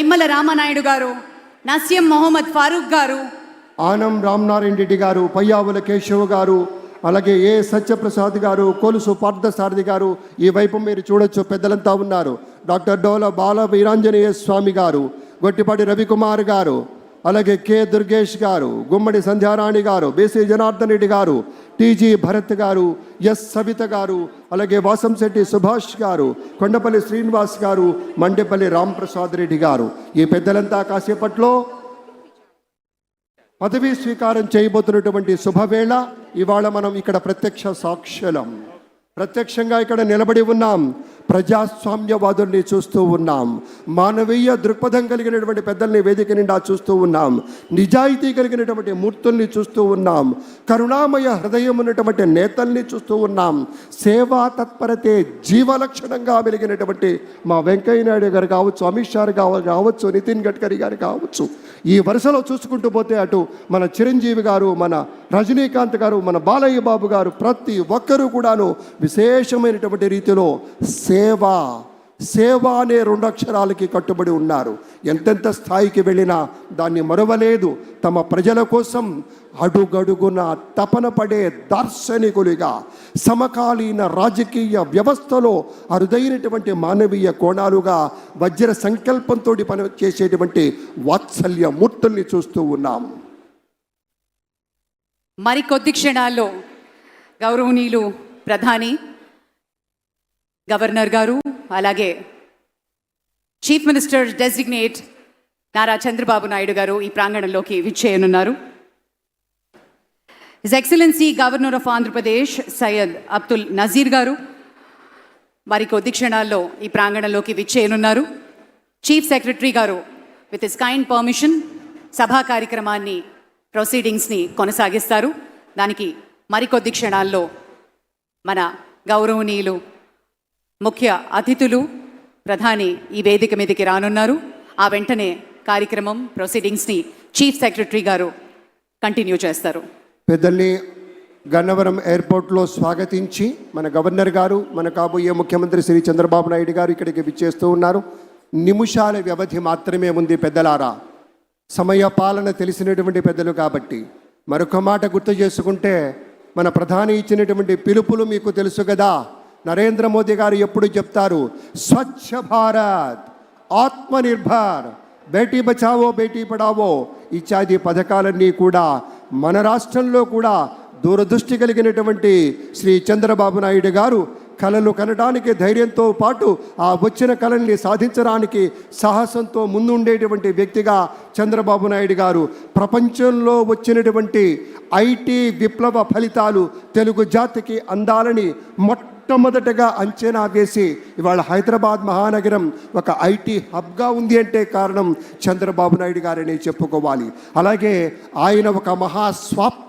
నిమ్మల రామనాయుడు గారు, నసీం మొహమ్మద్ ఫారూక్ గారు, ఆనం రామనారాయణ రెడ్డి గారు, పయ్యావుల కేశవ్ గారు, అలాగే ఏ సత్యప్రసాద్ గారు, కొలుసు పార్థసారథి గారు, ఈ వైపు మీరు చూడొచ్చు పెద్దలంతా ఉన్నారు. డాక్టర్ డోల బాల వీరాంజనేయ స్వామి గారు, గొట్టిపాటి రవికుమార్ గారు, అలాగే కె దుర్గేష్ గారు, గుమ్మడి సంధ్యారాణి గారు, బీసీ జనార్దన్ రెడ్డి గారు, టీజీ భరత్ గారు, ఎస్ సవిత గారు, అలాగే వాసంశెట్టి సుభాష్ గారు, కొండపల్లి శ్రీనివాస్ గారు, మండేపల్లి రాంప్రసాద్ రెడ్డి గారు. ఈ పెద్దలంతా కాసేపట్లో పదవీ స్వీకారం చేయబోతున్నటువంటి శుభవేళ. ఇవాళ మనం ఇక్కడ ప్రత్యక్ష సాక్షులం, ప్రత్యక్షంగా ఇక్కడ నిలబడి ఉన్నాం. ప్రజాస్వామ్యవాదుల్ని చూస్తూ ఉన్నాం, మానవీయ దృక్పథం కలిగినటువంటి పెద్దల్ని వేదిక నిండా చూస్తూ ఉన్నాం, నిజాయితీ కలిగినటువంటి మూర్తుల్ని చూస్తూ ఉన్నాం, కరుణామయ హృదయం ఉన్నటువంటి నేతల్ని చూస్తూ ఉన్నాం. సేవా తత్పరతే జీవలక్షణంగా వెలిగినటువంటి మా వెంకయ్య నాయుడు గారు కావచ్చు, అమిత్ షా గారు కావచ్చు, నితిన్ గడ్కరీ గారు కావచ్చు. ఈ వరుసలో చూసుకుంటూ పోతే అటు మన చిరంజీవి గారు, మన రజనీకాంత్ గారు, మన బాలయ్య బాబు గారు, ప్రతి ఒక్కరూ కూడాను విశేషమైనటువంటి రీతిలో సేవ అనే 2 అక్షరాలకి కట్టుబడి ఉన్నారు. ఎంతెంత స్థాయికి వెళ్ళినా దాన్ని మరవలేదు. తమ ప్రజల కోసం అడుగడుగున తపన పడే దార్శనికులుగా సమకాలీన రాజకీయ వ్యవస్థలో అరుదైనటువంటి మానవీయ కోణాలుగా వజ్ర సంకల్పంతో పని చేసేటువంటి వాత్సల్య మూర్తుల్ని చూస్తూ ఉన్నాం. మరికొద్ది క్షణాల్లో గౌరవనీయులు ప్రధాని, గవర్నర్ గారు, అలాగే chief minister designate Nara Chandrababu Naidu గారు ఈ ప్రాంగణంలోకి విచ్చేయనున్నారు. His excellency governor of Andhra Pradesh Syed Abdul Nazeer గారు మరికొద్ది క్షణాల్లో ఈ ప్రాంగణంలోకి విచ్చేయనున్నారు. చీఫ్ సెక్రటరీ గారు విత్ హిస్ కైండ్ పర్మిషన్ సభా కార్యక్రమాన్ని, ప్రొసీడింగ్స్ని కొనసాగిస్తారు. దానికి మరికొద్ది క్షణాల్లో మన గౌరవనీయులు ముఖ్య అతిథులు ప్రధాని ఈ వేదిక మీదకి రానున్నారు. ఆ వెంటనే కార్యక్రమం, ప్రొసీడింగ్స్ని చీఫ్ సెక్రటరీ గారు కంటిన్యూ చేస్తారు. పెద్దల్ని గన్నవరం ఎయిర్పోర్ట్లో స్వాగతించి మన గవర్నర్ గారు, మన కాబోయే ముఖ్యమంత్రి శ్రీ చంద్రబాబు నాయుడు గారు ఇక్కడికి విచ్చేస్తూ ఉన్నారు. నిమిషాల వ్యవధి మాత్రమే ఉంది పెద్దలారా. సమయ పాలన తెలిసినటువంటి పెద్దలు కాబట్టి మరొక మాట గుర్తు చేసుకుంటే, మన ప్రధాని ఇచ్చినటువంటి పిలుపులు మీకు తెలుసు కదా. నరేంద్ర మోదీ గారు ఎప్పుడు చెప్తారు, స్వచ్ఛ భారత్, ఆత్మనిర్భర్, బేటీ బచావో బేటీ పడావో ఇత్యాది పథకాలన్నీ కూడా మన రాష్ట్రంలో కూడా దూరదృష్టి కలిగినటువంటి శ్రీ చంద్రబాబు నాయుడు గారు కళలు కనడానికి ధైర్యంతో పాటు ఆ వచ్చిన కళల్ని సాధించడానికి సాహసంతో ముందుండేటువంటి వ్యక్తిగా చంద్రబాబు నాయుడు గారు ప్రపంచంలో వచ్చినటువంటి ఐటీ విప్లవ ఫలితాలు తెలుగు జాతికి అందాలని మొట్టమొదటగా అంచనా వేసి ఇవాళ హైదరాబాద్ మహానగరం ఒక ఐటీ హబ్గా ఉంది అంటే కారణం చంద్రబాబు నాయుడు గారని చెప్పుకోవాలి. అలాగే ఆయన ఒక